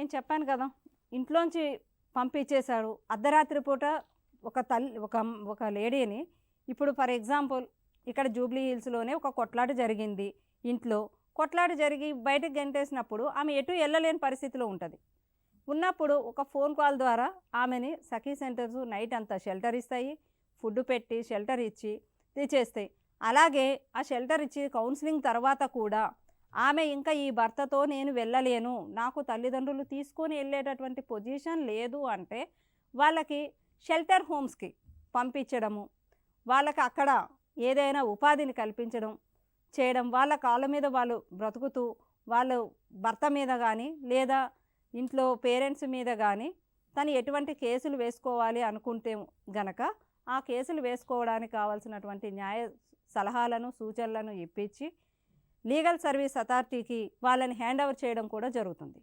నేను చెప్పాను కదా, ఇంట్లోంచి పంపించేశాడు. అర్ధరాత్రి పూట ఒక ఒక లేడీని, ఇప్పుడు ఫర్ ఎగ్జాంపుల్ ఇక్కడ జూబ్లీ హిల్స్‌లోనే ఒక కొట్లాట జరిగింది. ఇంట్లో కొట్లాట జరిగి బయటకి గెంటేసినప్పుడు ఆమె ఎటు ఎళ్ళలేని పరిస్థితిలో ఉంటది. ఉన్నప్పుడు ఒక ఫోన్ కాల్ ద్వారా ఆమెని సఖీ సెంటర్స్ నైట్ అంతా షెల్టర్ ఇస్తాయి. ఫుడ్ పెట్టి షెల్టర్ ఇచ్చి తెచ్చేస్తాయి. అలాగే ఆ షెల్టర్ ఇచ్చి కౌన్సిలింగ్ తర్వాత కూడా ఆమె ఇంకా ఈ భర్తతో నేను వెళ్ళలేను, నాకు తల్లిదండ్రులు తీసుకొని వెళ్ళేటటువంటి పొజిషన్ లేదు అంటే వాళ్ళకి షెల్టర్ హోమ్స్‌కి పంపించడము, వాళ్ళకి అక్కడ ఏదైనా ఉపాధిని కల్పించడం చేయడం, వాళ్ళ కాళ్ళ మీద వాళ్ళు బ్రతుకుతూ వాళ్ళు భర్త మీద కానీ లేదా ఇంట్లో పేరెంట్స్ మీద కానీ తను ఎటువంటి కేసులు వేసుకోవాలి అనుకుంటే గనక ఆ కేసులు వేసుకోవడానికి కావాల్సినటువంటి న్యాయ సలహాలను సూచనలను ఇప్పించి లీగల్ సర్వీస్ అథారిటీకి వాళ్ళని హ్యాండ్ ఓవర్ చేయడం కూడా జరుగుతుంది.